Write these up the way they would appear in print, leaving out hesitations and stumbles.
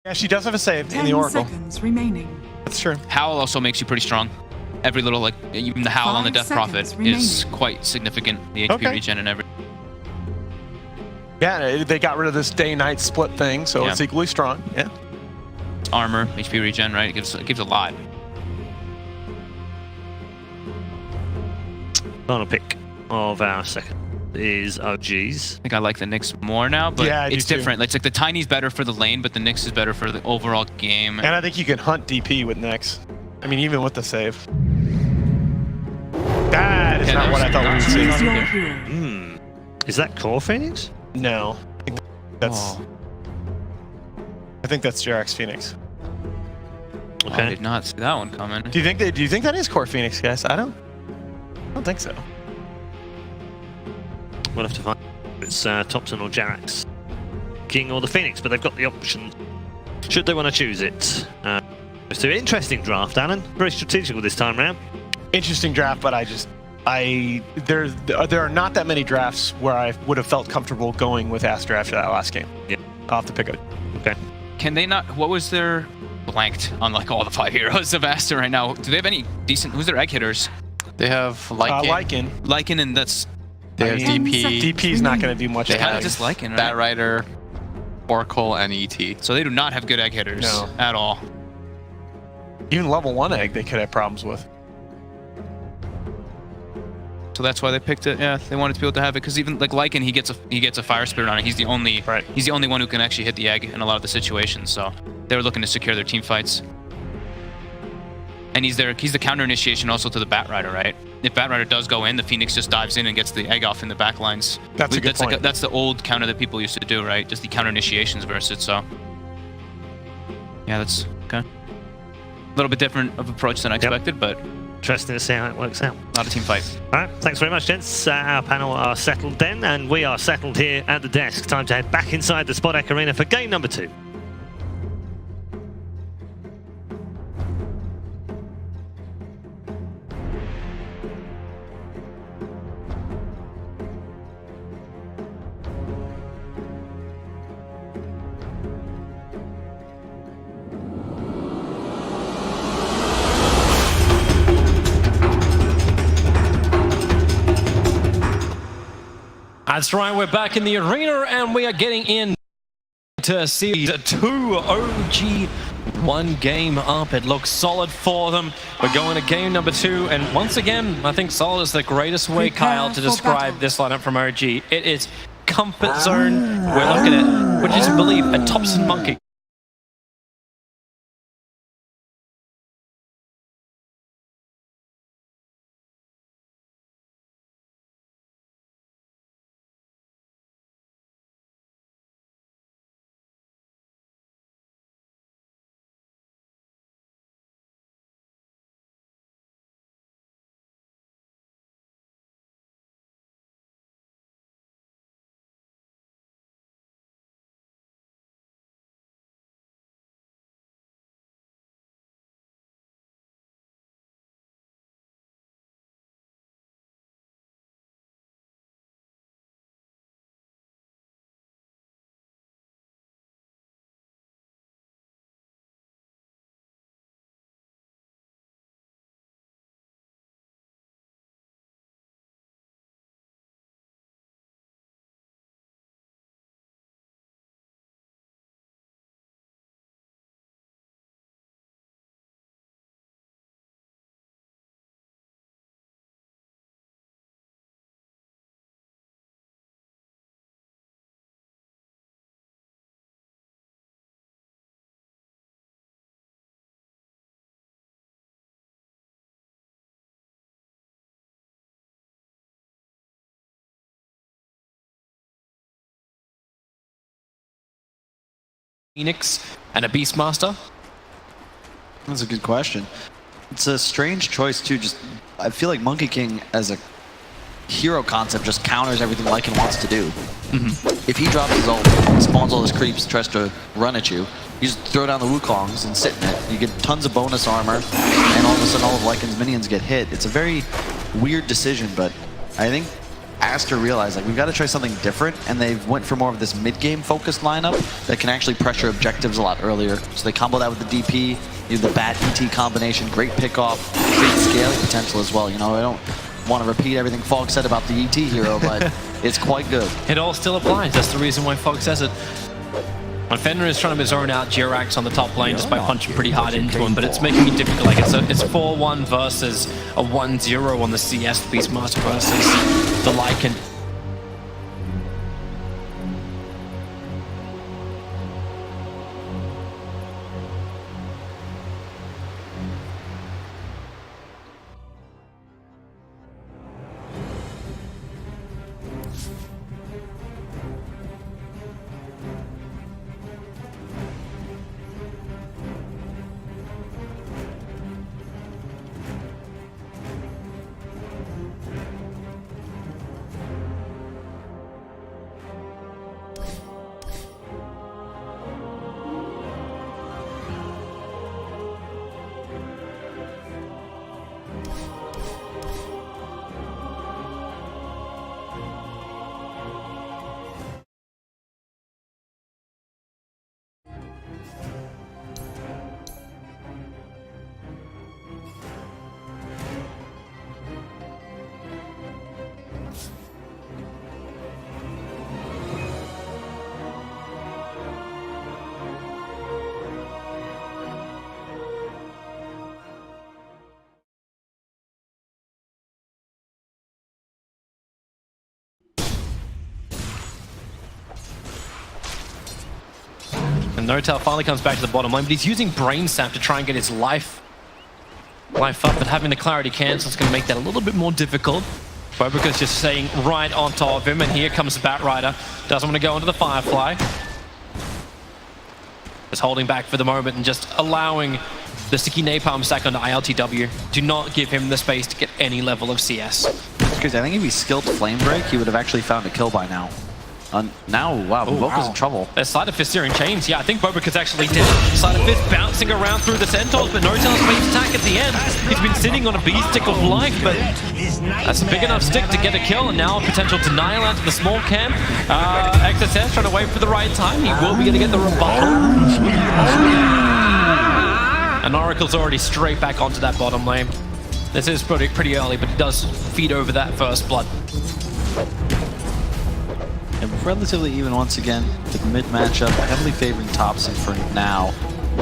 Yeah, she does have a save in the 10 Oracle. seconds remaining. That's true. Howl also makes you pretty strong. Every little, like, even the Howl on the 5 Death Prophet seconds is quite significant. The HP Okay. regen and everything. Yeah, they got rid of this day-night split thing, so Yeah. it's equally strong. Yeah. Armor, HP regen, right? It gives a lot. Final pick of our second is OG's. I think I like the Nyx more now, but Yeah, I do it's too. different. It's like the Tiny's better for the lane, but the Nyx is better for the overall game. And I think you can hunt DP with Nyx. I mean, even with the save. That is not what I thought we would see. Choose your hero. Is that Core Phoenix? No. Oh, I think that's JRX Phoenix. I did not see that one coming. Do you think that is Core Phoenix, guys? I don't think so. We'll have to find it's Topson or Jarax, King or the Phoenix, but they've got the option should they want to choose it. It's an interesting draft, Alan. Very strategical this time round. Interesting draft, but there are not that many drafts where I would have felt comfortable going with Aster after that last game. Yeah. I'll have to pick it. Okay. Can they not? What was their blanked on like all the 5 heroes of Aster right now? Do they have any decent? Who's their egg hitters? They have Lycan. Lycan, and that's They have Ten DP. seconds. DP's not going to do much. they damage. kind of just Lycan, right? Batrider, Oracle, and ET. So they do not have good egg hitters No. at all. Even level 1 egg they could have problems with. So that's why they picked it. Yeah, they wanted to be able to have it because even like Lycan, he gets a fire spirit on it. He's the only one who can actually hit the egg in a lot of the situations. So they were looking to secure their team fights. And he's the counter initiation also to the Batrider, right? If Batrider does go in, the Phoenix just dives in and gets the egg off in the back lines. That's a good point. That's the old counter that people used to do, right? Just the counter initiations versus it. So yeah, that's okay. A little bit different of approach than I expected, but Interesting to see how it works out. not a team fight. All right, thanks very much, gents. Our panel are settled then, and we are settled here at the desk. Time to head back inside the Spodek Arena for game number 2. That's right, we're back in the arena and we are getting in to Series 2 OG. 1 game up, it looks solid for them. We're going to game number 2, and once again, I think solid is the greatest way, Kyle, to describe this lineup from OG. It is comfort zone. We're looking at, would you believe, a Topson monkey. Phoenix and a Beastmaster. That's a good question. It's a strange choice too. Just I feel like Monkey King as a hero concept just counters everything Lycan wants to do. If he drops his ult, spawns all his creeps, tries to run at you, you just throw down the Wukongs and sit in it. You get tons of bonus armor, and all of a sudden all of Lycan's minions get hit. It's a very weird decision, but I think Aster realized, like, we've got to try something different, and they've went for more of this mid-game focused lineup that can actually pressure objectives a lot earlier. So they combo that with the DP, you know, the bat ET combination, great pickoff, great scaling potential as well. You know, I don't want to repeat everything Fog said about the ET hero, but it's quite good. It all still applies. That's the reason why Fog says it. And Fenrir is trying to zone out Jirax on the top lane just by punching pretty hard into him, but it's making it difficult. Like it's 4-1 versus a 1-0 on the CS Beastmaster versus the Lycan. And Notel finally comes back to the bottom lane, but he's using Brain Sap to try and get his life up, but having the clarity cancel is going to make that a little bit more difficult. Bobica's just staying right on top of him, and here comes the Batrider. Doesn't want to go into the Firefly. Just holding back for the moment and just allowing the sticky napalm stack onto ILTW. Do not give him the space to get any level of CS. Because I think if he skilled Flame Break, he would have actually found a kill by now. Now, wow, Bobica's in trouble. There's Sleight of Fist steering chains. Yeah, I think Bobica's actually dead. Sleight of Fist bouncing around through the Centaurs, but Notel's wave attack at the end. He's been sitting on a beast stick of life, but that's a big enough stick to get a kill, and now a potential denial out to the small camp. XSS trying to wait for the right time. He will be going to get the rebuttal. And Oracle's already straight back onto that bottom lane. This is pretty early, but it does feed over that first blood. And relatively even once again, the mid matchup, heavily favoring TOPSON for now.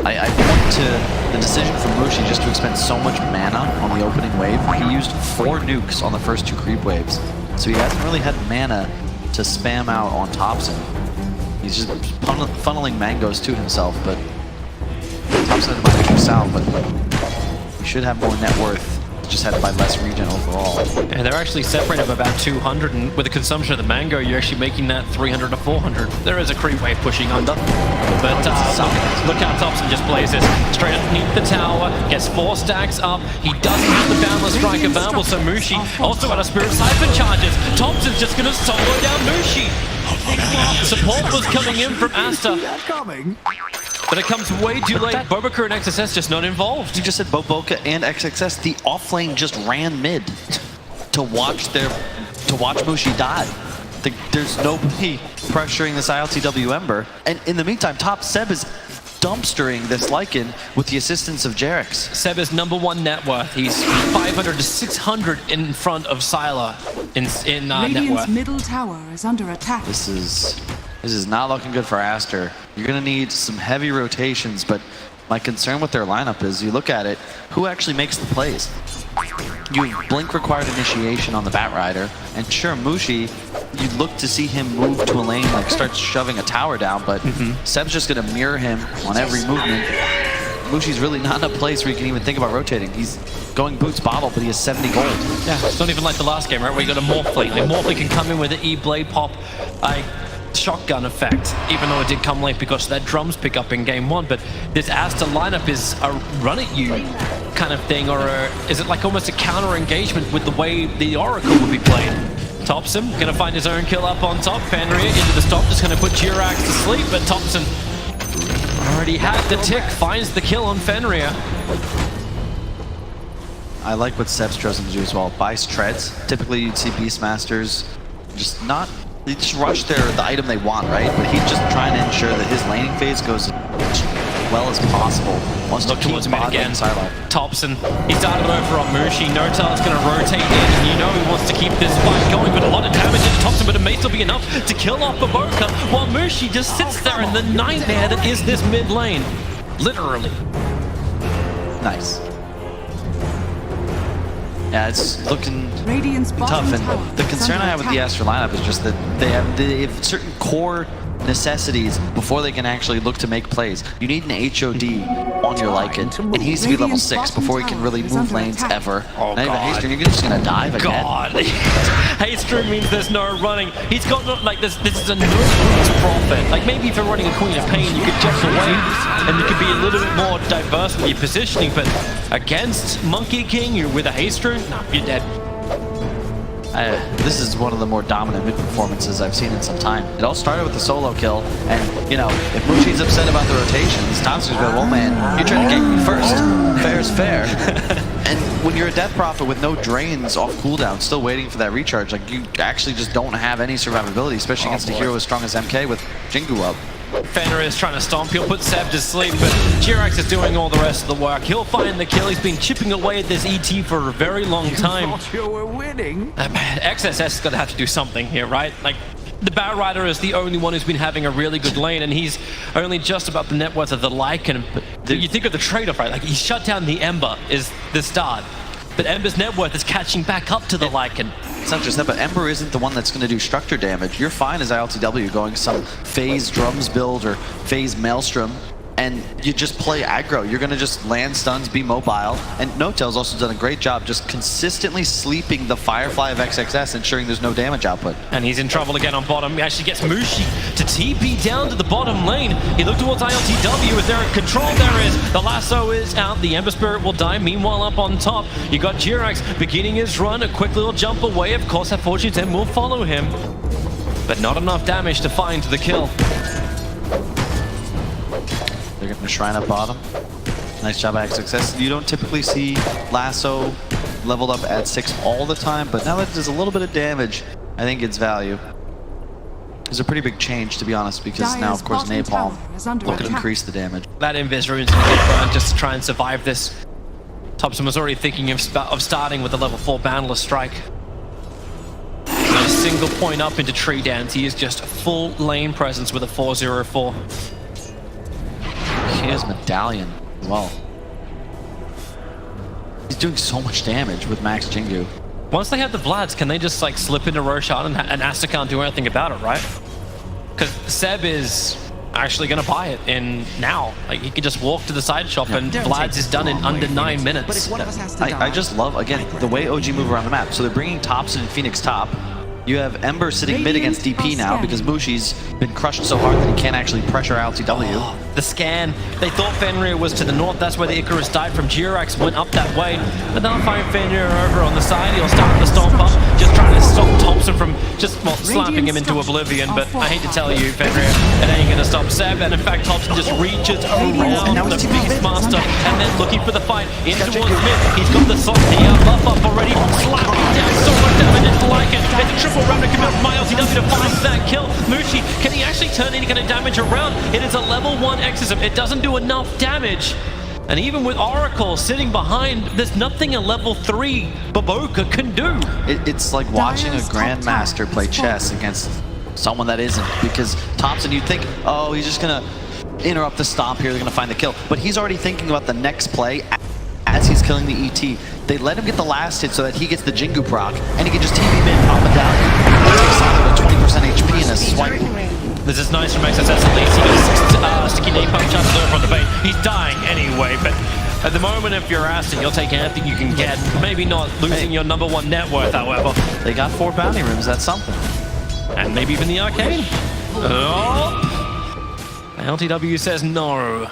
I point to the decision from MUSHI just to expend so much mana on the opening wave. He used 4 nukes on the first 2 creep waves, so he hasn't really had mana to spam out on TOPSON. He's just funneling mangoes to himself, but TOPSON might be south, but he should have more net worth. Just had by less regen overall. And they're actually separated by about 200, and with the consumption of the mango, you're actually making that 300 to 400. There is a creep wave pushing under, but look how TOPSON just blazes straight underneath the tower, gets 4 stacks up. He doesn't have the Boundless Strike available, so MUSHI also out of Spirit Siphon charges. TOPSON's just going to solo down MUSHI. Support was coming in from ASTER. But it comes way too late. Bobica and XSS just not involved. You just said Bobica and XXS. The offlane just ran mid to watch MUSHI die. There's nobody pressuring this ILTW Ember. And in the meantime, top Seb is dumpstering this Lycan with the assistance of Jerax. Seb is #1 net worth. He's 500 to 600 in front of Sylar in net worth. Middle tower is under attack. This is not looking good for Aster. You're going to need some heavy rotations, but my concern with their lineup is you look at it, who actually makes the plays? You blink required initiation on the Batrider, and sure, MUSHI, you'd look to see him move to a lane, like start shoving a tower down, but Seb's just going to mirror him on every movement. MUSHI's really not in a place where you can even think about rotating. He's going boots bottle, but he has 70 gold. Yeah, it's not even like the last game, right, where you got a Morphling. The Morphling can come in with an E-Blade pop, shotgun effect, even though it did come late because of that drums pick up in game 1, but this Aster lineup is a run at you kind of thing, or is it like almost a counter engagement with the way the Oracle would be played? TOPSON gonna find his own kill up on top. Fenrir into the stop, just gonna put Jirax to sleep, but TOPSON already had the tick, finds the kill on Fenrir. I like what Seb's chosen to do as well. Buys treads. Typically you'd see Beastmasters just not. They just rush the item they want, right? But he's just trying to ensure that his laning phase goes as well as possible. Wants to Look keep towards mid bot again. and sideline. TOPSON, he started over on MUSHI. Notal's going to rotate in, and you know he wants to keep this fight going, but a lot of damage into TOPSON, but it may still be enough to kill off Baboka, while MUSHI just sits there in the nightmare that is this mid lane. Literally. Nice. Yeah, it's looking Radiant's bottom tough, and tower the is concern under I have with the attack. ASTER lineup is just that they have certain core necessities before they can actually look to make plays. You need an HOD on your Lycan, and he needs to be level 6 before he can really move lanes ever. Oh, Now you have God. Haster, and you're just gonna dive again. God. Haster means there's no running. He's got no, like this is a no lose profit. Like maybe if you're running a Queen of Pain, you could jump away and you could be a little bit more diverse with your positioning, but against Monkey King, you're with a Haster, no, you're dead. This is one of the more dominant mid performances I've seen in some time. It all started with the solo kill, and you know, if Mushi's upset about the rotations, TOPSON's go, well man, you're trying to gank me first. Fair's fair. And when you're a Death Prophet with no drains off cooldown, still waiting for that recharge, like you actually just don't have any survivability, especially against a hero as strong as MK with Jingu up. Fenrir is trying to stomp, he'll put Seb to sleep, but Jirax is doing all the rest of the work. He'll find the kill, he's been chipping away at this ET for a very long time. You were winning. XSS is gonna have to do something here, right? Like, the Bow Rider is the only one who's been having a really good lane, and he's only just about the net worth of the Lycan. But you think of the trade-off, right? Like, he shut down the Ember is the start, but Ember's net worth is catching back up to the Lycan. It's not just that, but Ember isn't the one that's going to do structure damage. You're fine as ILTW going some phase drums build or phase maelstrom, and you just play aggro. You're going to just land stuns, be mobile, and Notel's also done a great job just consistently sleeping the Firefly of XXS, ensuring there's no damage output. And he's in trouble again on bottom. He actually gets Mushi to TP down to the bottom lane. He looked towards ILTW. Is there a control? There is. The lasso is out. The Ember Spirit will die. Meanwhile, up on top, you got Jirax beginning his run. A quick little jump away. Of course, that Fortune's End will follow him. But not enough damage to find the kill. They're going to shrine up bottom. Nice job at XXS. You don't typically see lasso leveled up at 6 all the time, but now that there's a little bit of damage, I think it's value. It's a pretty big change, to be honest, because now, of course, Napalm will increase the damage. That Invis rune's gonna get burned just to try and survive this. TOPSON was already thinking of starting with a level 4 Boundless Strike. Not a single point up into Tree Dance. He is just a full lane presence with a 4-0-4. He has Medallion as well. He's doing so much damage with Max Jingu. Once they have the Vlads, can they just like slip into Roshan and ASTER can't do anything about it, right? Because Seb is actually going to buy it in now. Like he could just walk to the side shop and Vlad's is done in under 9 minutes. I just love, again, the way OG move around the map. So they're bringing TOPSON and Phoenix top. You have Ember sitting mid against DP now because Mushi's been crushed so hard that he can't actually pressure LTW. Oh, the scan. They thought Fenrir was to the north. That's where the Icarus died from. Jirax went up that way. But they'll find Fenrir over on the side. He'll start the stomp up. Just trying to stop TOPSON from just slapping him into oblivion. But I hate to tell you, Fenrir, it ain't going to stop Seb. And in fact, TOPSON just reaches around the Beastmaster and then looking for the fight in towards mid. He's got the buff up already. Slapping down so much damage into Lycan. It's a triple round to commit from ILTW to find that kill. Mushi, can he actually turn any kind of damage around? It is a level 1 exorcism. It doesn't do enough damage. And even with Oracle sitting behind, there's nothing a level 3 Baboka can do. It's like watching a grandmaster play chess against someone that isn't. Because TOPSON, you'd think, oh, he's just going to interrupt the stomp here. They're going to find the kill. But he's already thinking about the next play as he's killing the ET. They let him get the last hit so that he gets the Jingu proc, and he can just TP mid, pop Medallion. That takes Solid with 20% HP in a swipe. This is nice from XSS at least. He gets sticky napalm chances over on the bait. He's dying anyway, but at the moment, if you're ASTER, you'll take anything you can get. Maybe not losing your number 1 net worth, however. They got 4 bounty rooms, that's something. And maybe even the arcane. Oh! LTW says no.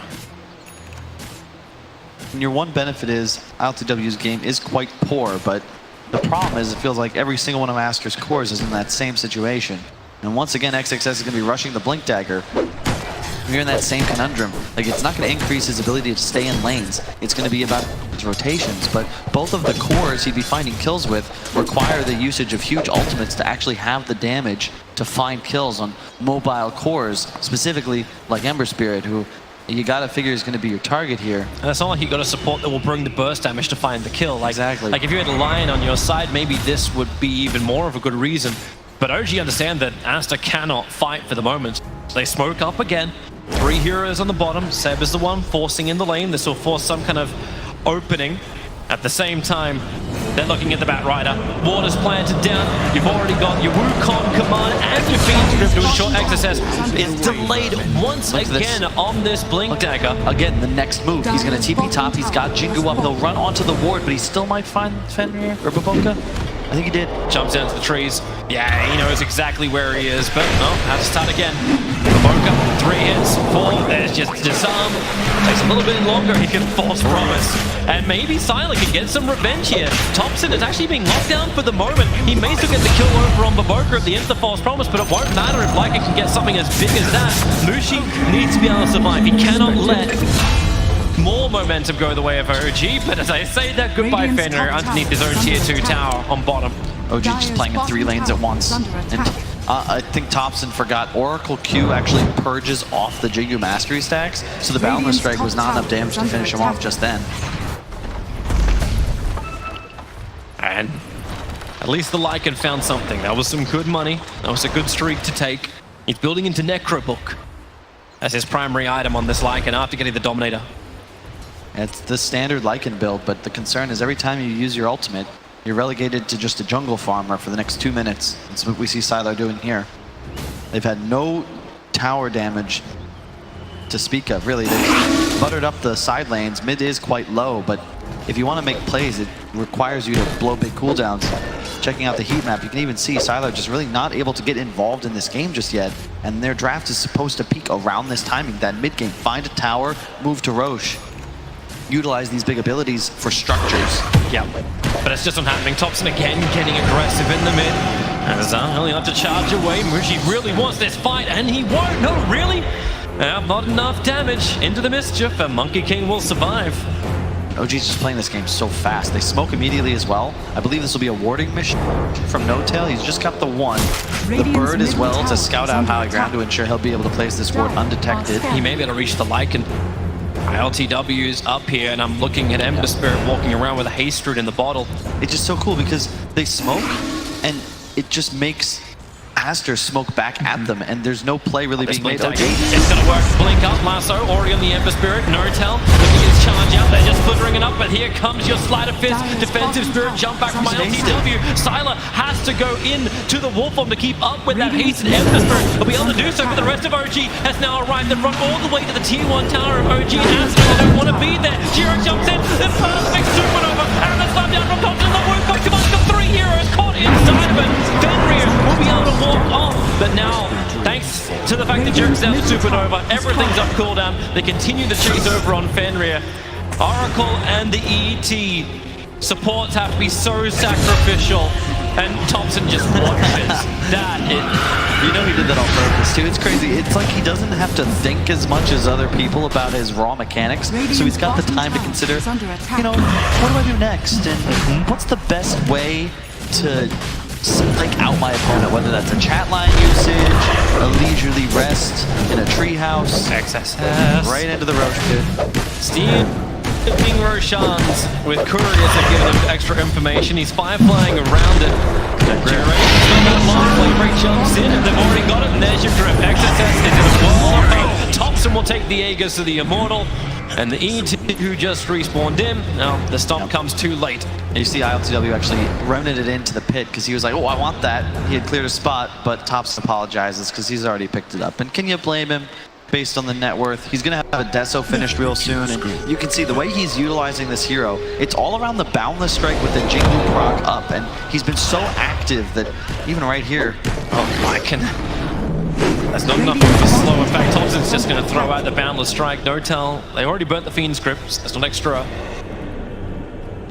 And your one benefit is LTW's game is quite poor, but the problem is it feels like every single one of ASTER's cores is in that same situation. And once again, XXS is going to be rushing the Blink Dagger. You're in that same conundrum. Like, it's not going to increase his ability to stay in lanes. It's going to be about Cloud9's rotations, but both of the cores he'd be finding kills with require the usage of huge ultimates to actually have the damage to find kills on mobile cores, specifically like Ember Spirit, who you gotta figure is gonna be your target here. And it's not like you got a support that will bring the burst damage to find the kill. Like, exactly. Like if you had a Lion on your side, maybe this would be even more of a good reason. But OG understand that ASTER cannot fight for the moment. They smoke up again. 3 heroes on the bottom. Seb is the one forcing in the lane. This will force some kind of opening. At the same time, they're looking at the Batrider. Water's planted down. You've already got your Wukong command and your Fiend Script doing short exercise. It's delayed once again on this Blink Dagger. Again, the next move. He's going to TP top. He's got Jingu up. He'll run onto the ward, but he still might find Fenrir or Baboka. I think he did. Jumps down to the trees. Yeah, he knows exactly where he is, but no, has to start again. Baboka, 3 hits, 4. There's just disarm. Takes a little bit longer. He can force promise. And maybe Sylar can get some revenge here. TOPSON is actually being locked down for the moment. He may still get the kill over on Baboka at the end of the false promise, but it won't matter if Lycan can get something as big as that. MUSHI needs to be able to survive. He cannot let more momentum go the way of OG, but as I say that, goodbye Fenrir underneath his own tier 2 tower on bottom. OG just playing in 3 lanes at once. And I think TOPSON forgot Oracle Q actually purges off the Jingu Mastery stacks, so the Boundless Strike was not enough damage to finish him off just then. And at least the Lycan found something. That was some good money. That was a good streak to take. He's building into Necrobook as his primary item on this Lycan after getting the Dominator. It's the standard Lycan build, but the concern is every time you use your ultimate, you're relegated to just a jungle farmer for the next 2 minutes. That's what we see Sylar doing here. They've had no tower damage to speak of, really. They've buttered up the side lanes. Mid is quite low, but if you want to make plays, it requires you to blow big cooldowns. Checking out the heat map, you can even see Sylar just really not able to get involved in this game just yet. And their draft is supposed to peak around this timing, that mid game. Find a tower, move to Roche. Utilize these big abilities for structures. Yeah, but it's just not happening. TOPSON again getting aggressive in the mid. As only have to charge away. MUSHI really wants this fight, and he won't. No, really? Not enough damage into the mischief, and Monkey King will survive. OG's just playing this game so fast. They smoke immediately as well. I believe this will be a warding mission from No-Tail. He's just got the one. The bird as well to scout out high ground to ensure he'll be able to place this ward undetected. He may be able to reach the Lycan. LTW is up here, and I'm looking at Ember Spirit walking around with a haste root in the bottle. It's just so cool because they smoke, and it just makes ASTER smoke back at them, and there's no play really being made. It's gonna work. Blink up, Lasso, already on the Ember Spirit. No-Tail looking at his charge out. They're just flittering it up, but here comes your Sleight of Fist. Defensive Spirit jump back from my LTW. Sylar has to go in to the Wolf Form to keep up with that hasted Ember Spirit. He'll be able to do so, but the rest of OG has now arrived and run all the way to the tier 1 tower of OG, and ASTER don't want to be there. Jiro jumps in, the perfect supernova, and the slap down from TOPSON. The Wukong command of 3 heroes caught inside of it. Fenrir will be able to walk off, but now, thanks to the fact that Jiro's down the supernova, everything's up cooldown. They continue the chase over on Fenrir. Oracle and the ET supports have to be so sacrificial, and TOPSON just watches. You know he did that on purpose too. It's crazy. It's like he doesn't have to think as much as other people about his raw mechanics, so he's got the time to consider, you know, what do I do next, and what's the best way to psych out my opponent, whether that's a chat line usage, a leisurely rest in a treehouse, XSS. right into the Roche pit. Steve King Roshan's with couriers have given him extra information. He's fireflying around it. That jumps in, and they've already got it, and there's your grip. XSS is in a wall. TOPSON will take the Aegis to the Immortal, and the ET who just respawned in. Now, the stomp comes too late. And you see ILTW actually running it into the pit because he was like, oh, I want that. He had cleared a spot, but TOPSON apologizes because he's already picked it up. And can you blame him based on the net worth? He's going to have a Deso finished real soon, and you can see the way he's utilizing this hero, it's all around the Boundless Strike with the Jingu proc up, and he's been so active that even right here, That's not enough to slow. In fact, TOPSON's just going to throw out the Boundless Strike. No-Tail, they already burnt the Fiend scripts. That's not extra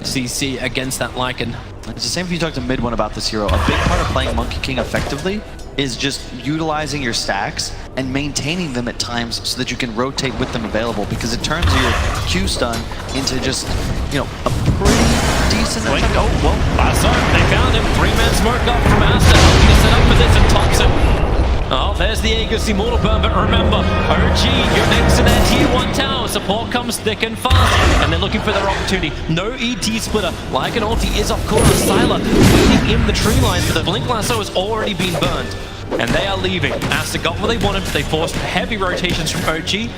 CC against that Lycan. It's the same if you talk to Mid One about this hero. A big part of playing Monkey King effectively is just utilizing your stacks and maintaining them at times so that you can rotate with them available, because it turns your Q stun into just, you know, a pretty decent... Wait, oh, well, last time they found him. 3-man smoke up from ASTER, helping to set up for this, and TOPSON. Oh, there's the Aegis Immortal Burn, but remember, OG, you're next to their tier 1 tower. Support comes thick and fast, and they're looking for their opportunity. No ET splitter. Like an ulti is off corner. Sylar waiting in the tree line, but the Blink Lasso has already been burned, and they are leaving. ASTER got what they wanted. They forced heavy rotations from OG.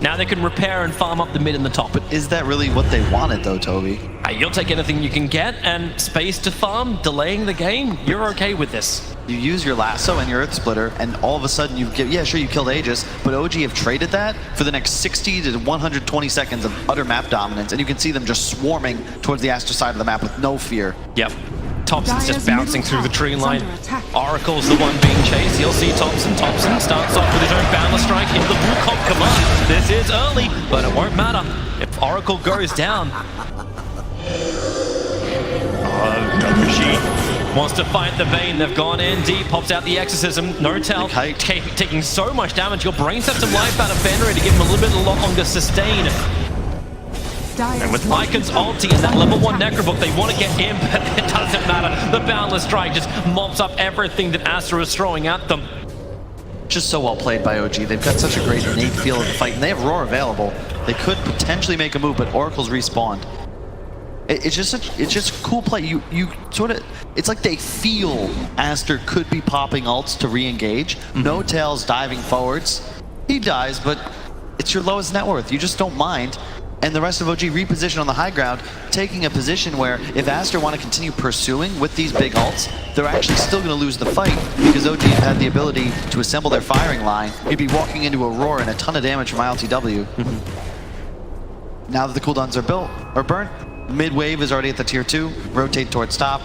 Now they can repair and farm up the mid and the top. But is that really what they wanted, though, Toby? You'll take anything you can get, and space to farm, delaying the game, you're okay with this. You use your lasso and your Earth Splitter, and all of a sudden you get, yeah, sure, you killed Aegis, but OG have traded that for the next 60 to 120 seconds of utter map dominance, and you can see them just swarming towards the ASTER side of the map with no fear. Yep. TOPSON's just bouncing through the tree line. Oracle's the one being chased. You'll see TOPSON. TOPSON starts off with his own boundless strike into the Wukong command. This is early, but it won't matter if Oracle goes down. MUSHI wants to fight the Bane. They've gone in deep, pops out the Exorcism. No tell, taking so much damage. Your brain steps some life out of Fenrir to give him a little bit longer sustain. And with Lycan's ulti and that level 1 Necrobook, they want to get in, but it doesn't matter. The Boundless Strike just mops up everything that ASTER is throwing at them. Just so well played by OG. They've got such a great innate feel of the fight, and they have Roar available. They could potentially make a move, but Oracle's respawned. It's just cool play. You sort of, it's like they feel ASTER could be popping ults to re-engage. No Tails diving forwards. He dies, but it's your lowest net worth. You just don't mind. And the rest of OG reposition on the high ground, taking a position where if ASTER want to continue pursuing with these big ults, they're actually still going to lose the fight, because OG had the ability to assemble their firing line. You'd be walking into a Roar and a ton of damage from ILTW. Now that the cooldowns are built, or burnt, mid wave is already at the tier 2, rotate towards top.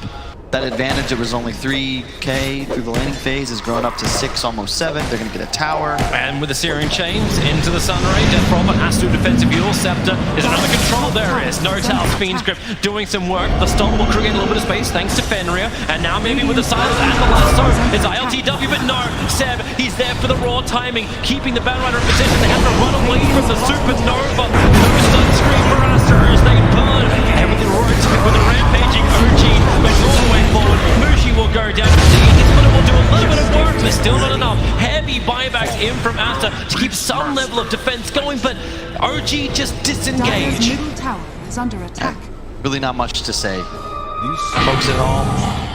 That advantage, it was only 3k through the laning phase, has grown up to 6, almost 7. They're going to get a tower. And with the Syrian Chains into the Sunray, Death Robber has to defensive heal. Scepter is under control. There is No Tail, Fiend Script doing some work. The Storm will create a little bit of space thanks to Fenrir. And now maybe with the Silence and the Lasso, it's ILTW, but no. Seb, he's there for the raw timing, keeping the Bandrider in position. They have to run away from the Supernova. No stun screen for ASTER as they burn. Everything roaring with the rampaging OG. Goes all the way forward. MUSHI will go down. The Aegis Splitter will do a little bit of work, but still not enough. Heavy buybacks in from ASTER to keep some level of defense going, but OG just disengage. Dire's middle tower is under attack. Really not much to say. Folks at all.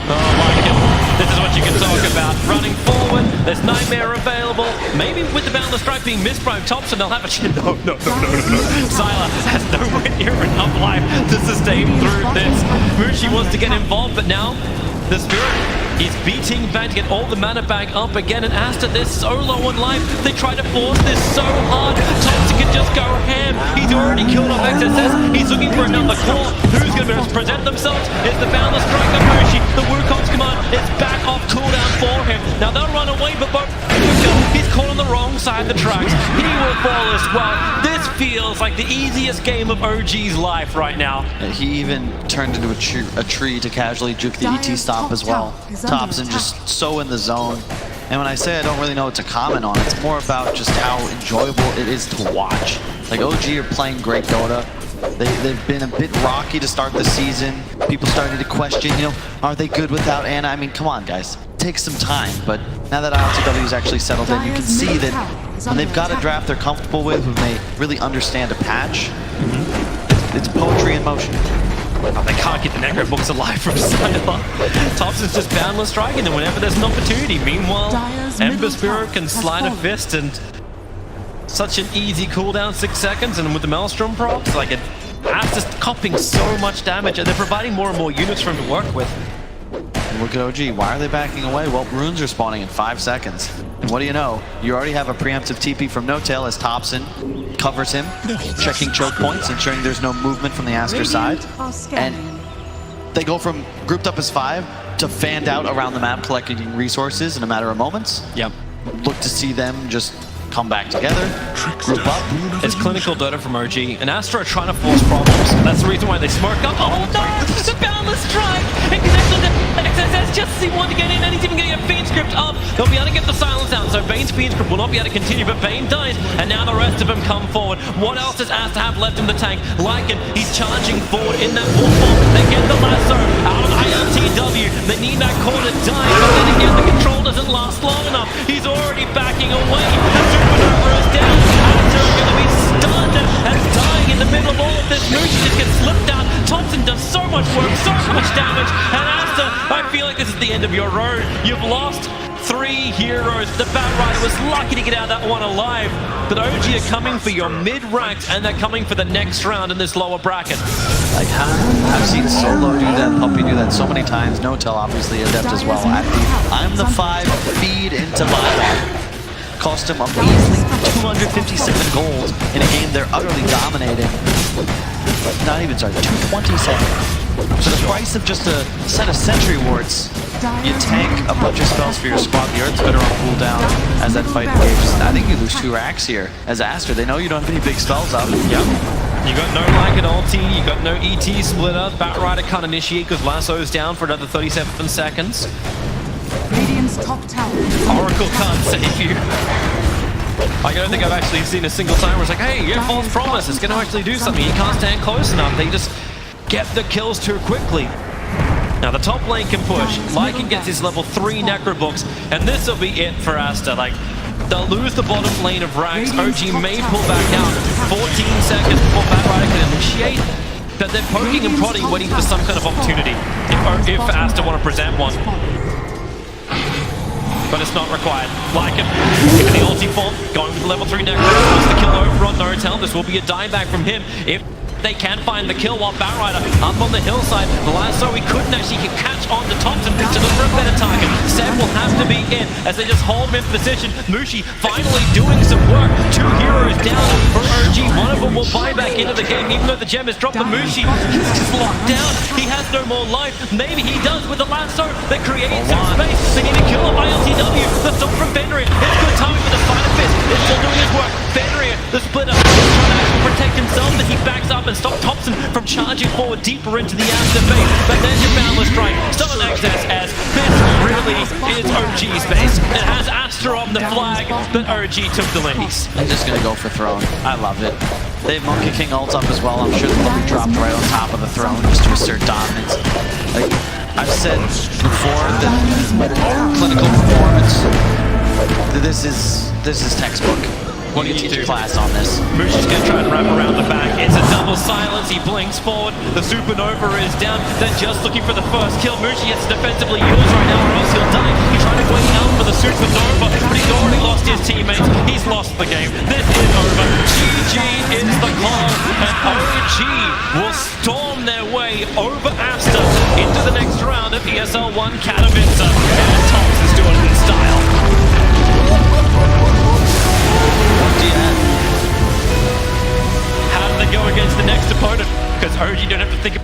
Oh my god. This is what you can talk about. Running forward. There's Nightmare available. Maybe with the Boundless Strike being missed by TOPSON, they'll have a chance. No. Sylar has nowhere near enough life to sustain through this. MUSHI wants to get involved, but now the Spirit, he's beating back to get all the mana back up again, and ASTER, they're so low on life. They try to force this so hard. TOPSON can just go ham. He's already killed off XSS. He's looking for another core. Who's going to present themselves? It's the Boundless Strike of MUSHI. The Wukong's command is back off cooldown for him. Now they'll run away, but he's caught on the wrong side of the tracks. He will fall as well. This feels like the easiest game of OG's life right now. He even turned into a tree to casually juke the ET stomp as well. TOPSON just so in the zone. And when I say I don't really know what to comment on, it's more about just how enjoyable it is to watch. Like, OG are playing great Dota. They've been a bit rocky to start the season. People started to question, you know, are they good without Ana? I mean, come on, guys. It takes some time, but now that ILTW's actually settled in, you can see that when they've got a draft they're comfortable with, when they really understand a patch, it's poetry in motion. Oh, they can't get the Necrobooks alive from Sylar. TOPSON's just Boundless Striking them whenever there's an opportunity. Meanwhile, Ember Spirit can slide a fist, and such an easy cooldown, 6 seconds, and with the Maelstrom procs, like ASTER's copping so much damage, and they're providing more and more units for him to work with. And look at OG. Why are they backing away? Well, runes are spawning in 5 seconds. And what do you know? You already have a preemptive TP from No Tail as TOPSON covers him, checking choke points, ensuring there's no movement from the ASTER side. And they go from grouped up as 5 to fanned out around the map, collecting resources in a matter of moments. Yep. Look to see them just come back together, group up. It's clinical Dota from OG, and ASTER are trying to force problems. That's the reason why they smoke up. Oh no! The boundless strike! It connects with the XSS just as he wanted to get in, and he's even getting a Fiend script up. They'll be able to get the silence down, so Bane's Fiend script will not be able to continue, but Bane dies, and now the rest of them come forward. What else does ASTER have left in the tank? Lycan, he's charging forward in that full form. They get the lasso out of ILTW. They need that corner die, but then again, the control doesn't last long enough. He's already backing away. Supernova is down. ASTER are going to be stunned and dying in the middle of all of this. MUSHI just gets slipped out. TOPSON does so much work, so much damage, and ASTER, I feel like this is the end of your road. You've lost 3 heroes. The Batrider was lucky to get out of that one alive, but OG are coming for your mid-ranked, and they're coming for the next round in this lower bracket. Like, I've seen Solo do that, Puppy do that so many times. No-Tell obviously adept as well. I'm the 5 feed into buyback. Cost him a measly 257 gold in a game they're utterly dominating. Not even, sorry, 227. For the price of just a set of sentry wards, you tank a bunch of spells for your squad. The Earth's better on cooldown as that fight engages. I think you lose 2 racks here as ASTER. They know you don't have any big spells up. Yep. You got no Lycan ulti, you got no ET splitter. Batrider can't initiate because Lasso's down for another 37 seconds. Radiant's top tower. Oracle can't save you. I don't think I've actually seen a single time where it's like, hey, yeah, false promise, it's going to actually do something. He can't stand close enough. They just get the kills too quickly. Now the top lane can push. Lycan gets his level 3 Necrobooks, and this will be it for ASTER. Like, they'll lose the bottom lane of ranks. OG may pull back out 14 seconds before Batrider can initiate. But they're poking and prodding, waiting for some kind of opportunity. If ASTER want to present one. But it's not required. Lycan, in the ulti form, going with the level 3 Necro, wants the kill over on No-Tell. This will be a dieback from him if they can find the kill, while Batrider up on the hillside. The lasso, he couldn't actually catch on to TOPSON to look for a better target. Seb will have to be in as they just hold him in position. MUSHI finally doing some work. 2 heroes down for OG. One of them will buy back into the game, even though the gem is dropped. But MUSHI, he's just locked down. He has no more life. Maybe he does with the lasso. They're creating some space. They need to kill him by LTW. The stop from Fenrir. It's good timing for the Spider Fist. It's still doing his work. Fenrir, the splitter, is trying to actually protect himself, but he backs up and stops TOPSON from charging forward deeper into the ASTER base. But there's your boundless strike. Still an access as this really is OG's base. It has ASTER on the flag, but OG took the leads. I'm just gonna go for throne. I love it. They have Monkey King ult up as well. I'm sure they'll be dropped right on top of the throne just to assert dominance. Like I've said before, that clinical performance. This is textbook. What do you teach do? Class on this. MUSHI's gonna try and wrap around the back. It's a double silence. He blinks forward. The Supernova is down. They're just looking for the first kill. MUSHI has to defensively use right now, or else he'll die. He's trying to wait out for the Supernova, but he's already lost his teammates. He's lost the game. This is over. GG is the call, and OG will storm their way over ASTER into the next round of ESL 1 Katowice. And TOPSON is doing it in style. How do they go against the next opponent? Because OG don't have to think